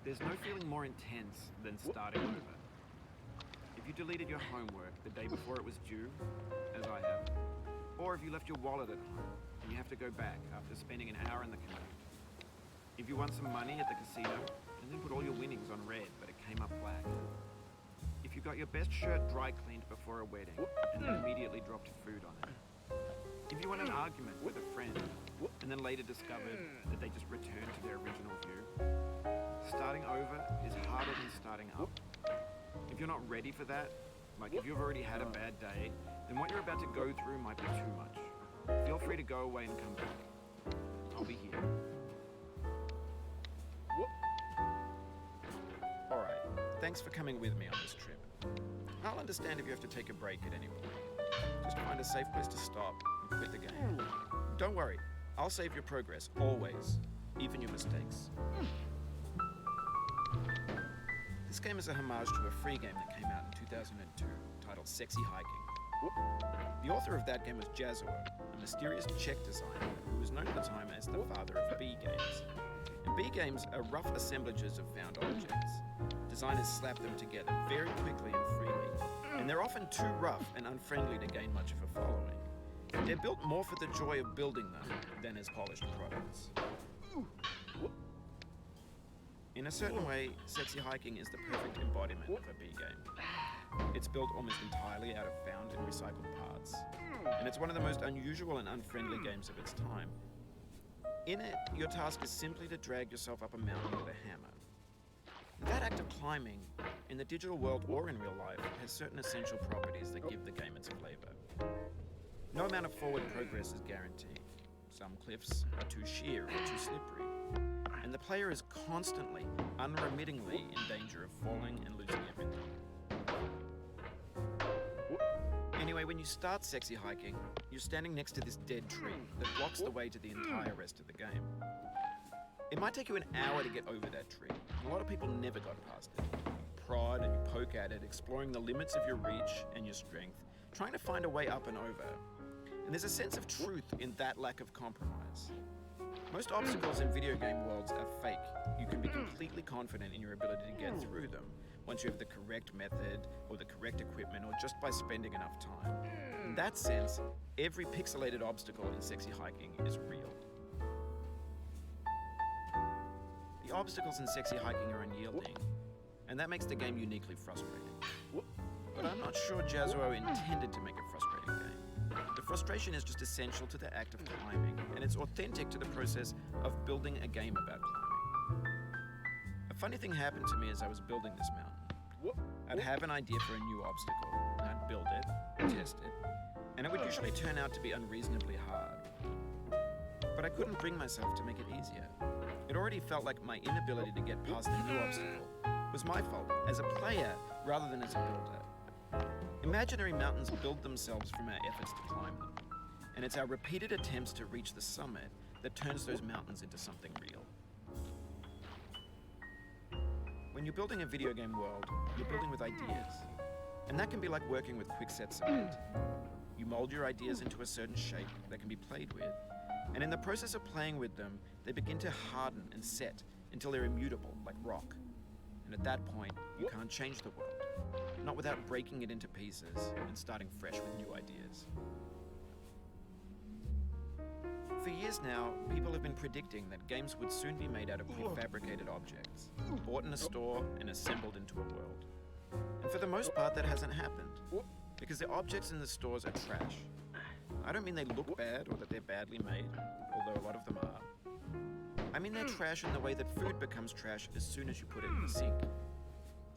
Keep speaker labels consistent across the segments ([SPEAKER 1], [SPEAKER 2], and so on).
[SPEAKER 1] There's no feeling more intense than starting over. If you deleted your homework the day before it was due, as I have, or if you left your wallet at home and you have to go back after spending an hour in the commute. If you won some money at the casino and then put all your winnings on red but it came up black. If you got your best shirt dry cleaned before a wedding and then immediately dropped food on it. If you won an argument with a friend and then later discovered that they just returned to their original view. Starting over is harder than starting up. If you're not ready for that, like if you've already had a bad day, then what you're about to go through might be too much. Feel free to go away and come back. I'll be here. Alright, thanks for coming with me on this trip. I'll understand if you have to take a break at any point. Just find a safe place to stop and quit the game. Don't worry, I'll save your progress, always, even your mistakes. This game is a homage to a free game that came out in 2002, titled Sexy Hiking. The author of that game was Jazuo, a mysterious Czech designer who was known at the time as the father of B games. And B games are rough assemblages of found objects. Designers slap them together very quickly and freely, and they're often too rough and unfriendly to gain much of a following. They're built more for the joy of building them than as polished products. In a certain way, Sexy Hiking is the perfect embodiment of a B game. It's built almost entirely out of found and recycled parts, and it's one of the most unusual and unfriendly games of its time. In it, your task is simply to drag yourself up a mountain with a hammer. That act of climbing, in the digital world or in real life, has certain essential properties that give the game its flavor. No amount of forward progress is guaranteed. Some cliffs are too sheer or too slippery. And the player is constantly, unremittingly in danger of falling and losing everything. Anyway, when you start Sexy Hiking, you're standing next to this dead tree that blocks the way to the entire rest of the game. It might take you an hour to get over that tree, and a lot of people never got past it. You prod and you poke at it, exploring the limits of your reach and your strength, trying to find a way up and over. And there's a sense of truth in that lack of compromise. Most obstacles in video game worlds are fake. You can be completely confident in your ability to get through them once you have the correct method or the correct equipment or just by spending enough time. In that sense, every pixelated obstacle in Sexy Hiking is real. The obstacles in Sexy Hiking are unyielding, and that makes the game uniquely frustrating. But I'm not sure Jazuo intended to make a frustrating game. The frustration is just essential to the act of climbing, and it's authentic to the process of building a game about climbing. A funny thing happened to me as I was building this mountain. I'd have an idea for a new obstacle, and I'd build it, test it, and it would usually turn out to be unreasonably hard. But I couldn't bring myself to make it easier. It already felt like my inability to get past the new obstacle was my fault as a player rather than as a builder. Imaginary mountains build themselves from our efforts to climb them, and it's our repeated attempts to reach the summit that turns those mountains into something real. When you're building a video game world, you're building with ideas, and that can be like working with quickset cement. You mold your ideas into a certain shape that can be played with, and in the process of playing with them, they begin to harden and set until they're immutable, like rock. And at that point, you can't change the world. Not without breaking it into pieces and starting fresh with new ideas. For years now, people have been predicting that games would soon be made out of prefabricated objects, bought in a store and assembled into a world. And for the most part, that hasn't happened, because the objects in the stores are trash. I don't mean they look bad or that they're badly made, although a lot of them are. I mean they're trash in the way that food becomes trash as soon as you put it in the sink.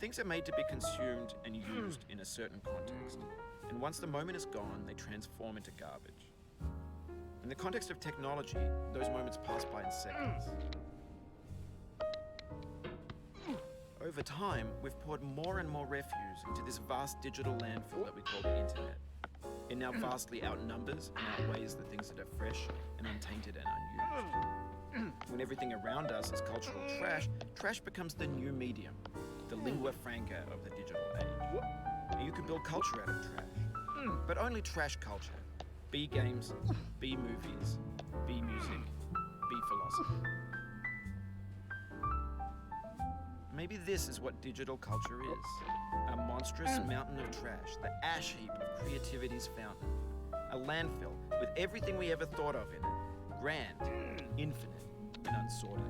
[SPEAKER 1] Things are made to be consumed and used in a certain context, and once the moment is gone, they transform into garbage. In the context of technology, those moments pass by in seconds. Over time, we've poured more and more refuse into this vast digital landfill that we call the internet. It now vastly outnumbers and outweighs the things that are fresh and untainted and unused. When everything around us is cultural trash, trash becomes the new medium, the lingua franca of the digital age. And you can build culture out of trash, but only trash culture. B games, B movies, B music, B philosophy. Maybe this is what digital culture is. A monstrous mountain of trash, the ash heap of creativity's fountain. A landfill with everything we ever thought of in it. Grand, infinite, and unsorted.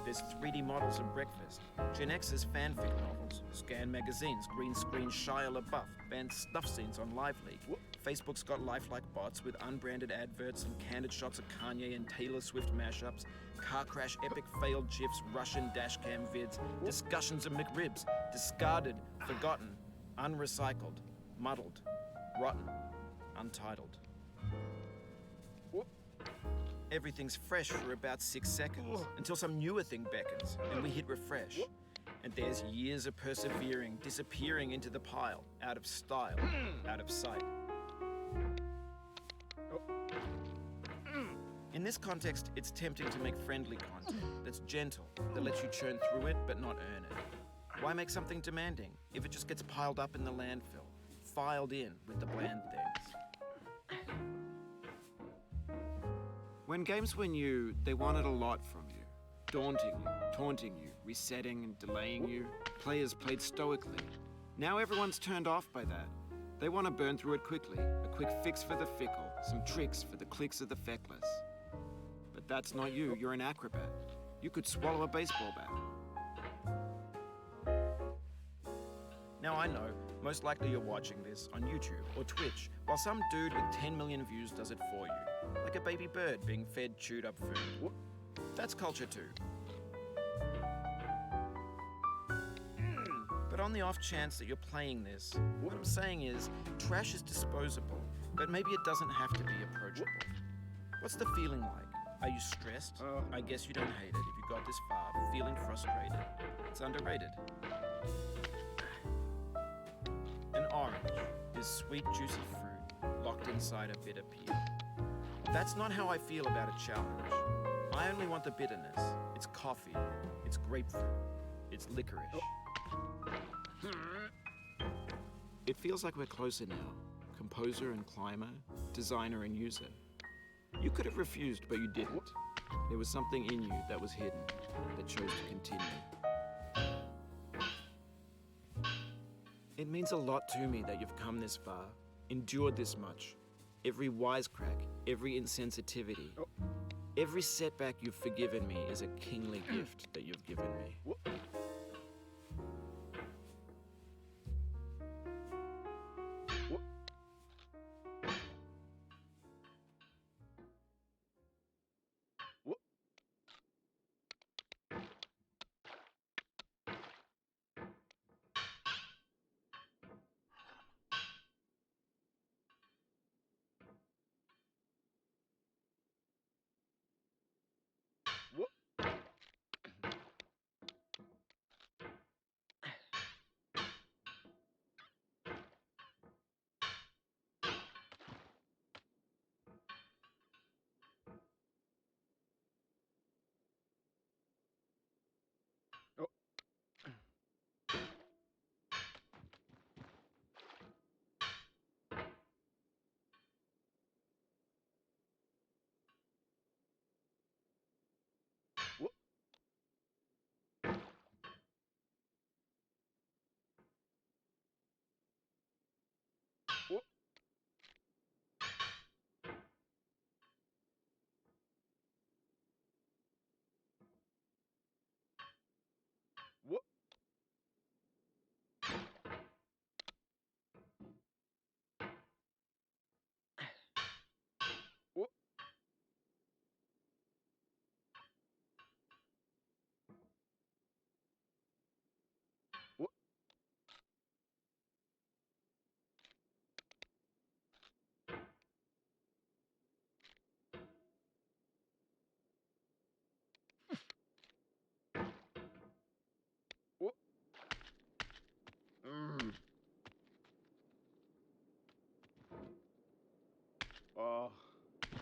[SPEAKER 1] There's 3D models of breakfast, Gen X's fanfic novels, scan magazines, green screen Shia LaBeouf, banned stuff scenes on LiveLeak. Facebook's got lifelike bots with unbranded adverts and candid shots of Kanye and Taylor Swift mashups, car crash epic failed GIFs, Russian dashcam vids, discussions of McRibs, discarded, forgotten, unrecycled, muddled, rotten, untitled. Everything's fresh for about 6 seconds, until some newer thing beckons, and we hit refresh. And there's years of persevering, disappearing into the pile, out of style, out of sight. In this context, it's tempting to make friendly content that's gentle, that lets you churn through it but not earn it. Why make something demanding if it just gets piled up in the landfill, filed in with the bland things? When games were new, they wanted a lot from you. Daunting you, taunting you, resetting and delaying you. Players played stoically. Now everyone's turned off by that. They want to burn through it quickly. A quick fix for the fickle, some tricks for the clicks of the feckless. But that's not you, you're an acrobat. You could swallow a baseball bat. Now I know, most likely you're watching this on YouTube or Twitch, while some dude with 10 million views does it for you. Like a baby bird being fed chewed up food. That's culture too. But on the off chance that you're playing this, what I'm saying is, trash is disposable, but maybe it doesn't have to be approachable. What's the feeling like? Are you stressed? I guess you don't hate it if you got this far, feeling frustrated. It's underrated. An orange is sweet, juicy fruit, locked inside a bitter peel. That's not how I feel about a challenge. I only want the bitterness. It's coffee. It's grapefruit. It's licorice. It feels like we're closer now. Composer and climber, designer and user. You could have refused, but you didn't. There was something in you that was hidden, that chose to continue. It means a lot to me that you've come this far, endured this much. Every wisecrack, every insensitivity, every setback you've forgiven me is a kingly gift that you've given me.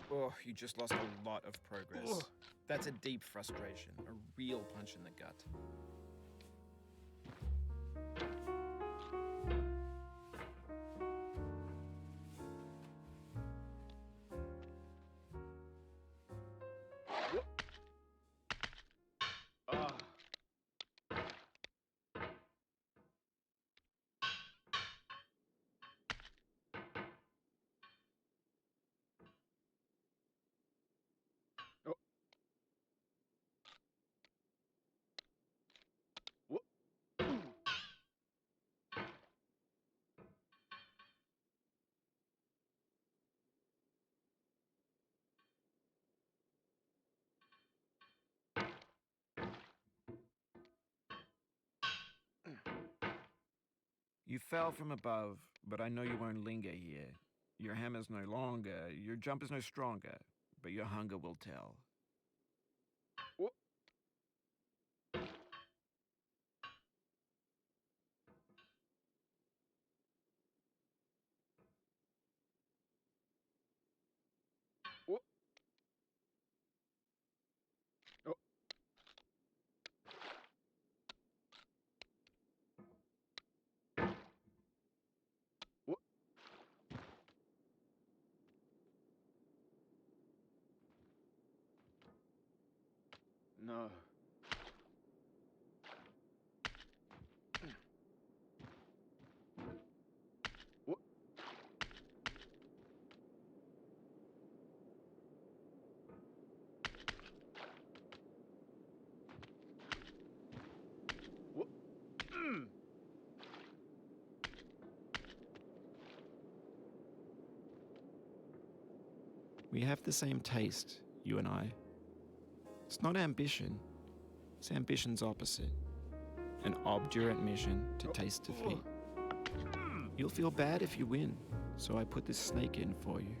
[SPEAKER 1] Oh, you just lost a lot of progress. That's a deep frustration, a real punch in the gut. You fell from above, but I know you won't linger here. Your hammer's no longer, your jump is no stronger, but your hunger will tell.
[SPEAKER 2] Wha- wha- oh, wha- No. Wha- wha- mm.
[SPEAKER 1] We have the same taste, you and I. It's not ambition, it's ambition's opposite. An obdurate mission to taste defeat. You'll feel bad if you win, so I put this snake in for you.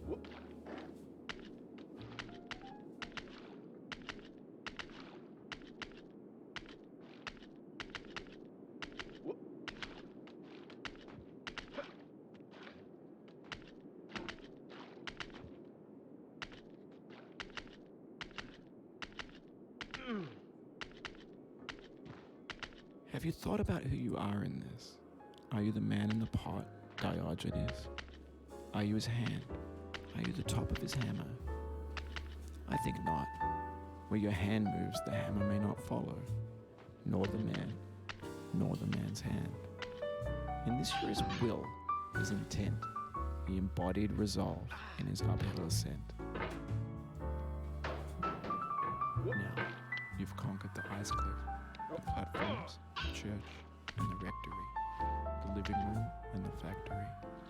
[SPEAKER 2] Wha- wha- mm.
[SPEAKER 1] Have you thought about who you are in this? Are you the man in the pot, Diogenes? Are you his hand? Are you the top of his hammer? I think not. Where your hand moves, the hammer may not follow, nor the man, nor the man's hand. In this here is will, his intent, the embodied resolve in his uphill ascent. Now, you've conquered the ice cliff, the platforms, the church, and the rectory, the living room and the factory,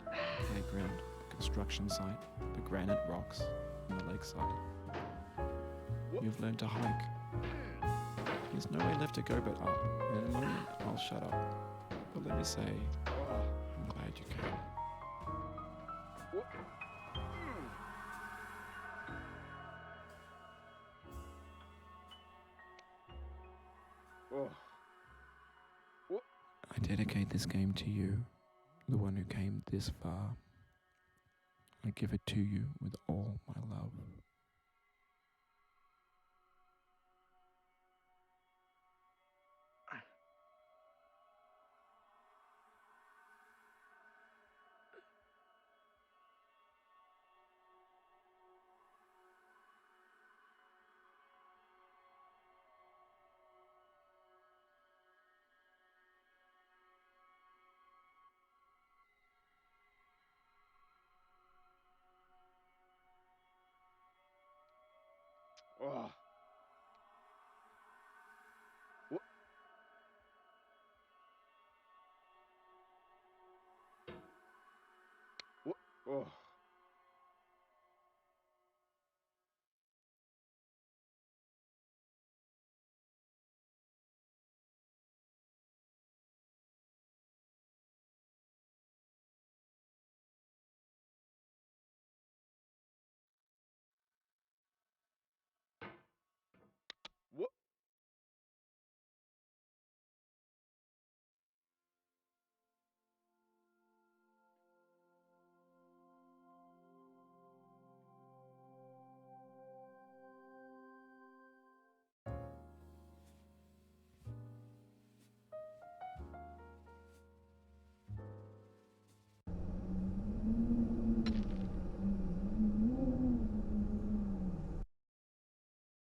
[SPEAKER 1] the playground, the construction site, the granite rocks, and the lakeside. You've learned to hike. There's no way left to go but up, and in a moment I'll shut up. But let me say, I'm glad you came.
[SPEAKER 2] Wha- mm. Oh. Wha-
[SPEAKER 1] I dedicate this game to you, the one who came this far. I give it to you with all my love.
[SPEAKER 2] Oh. Wha- wha- Oh.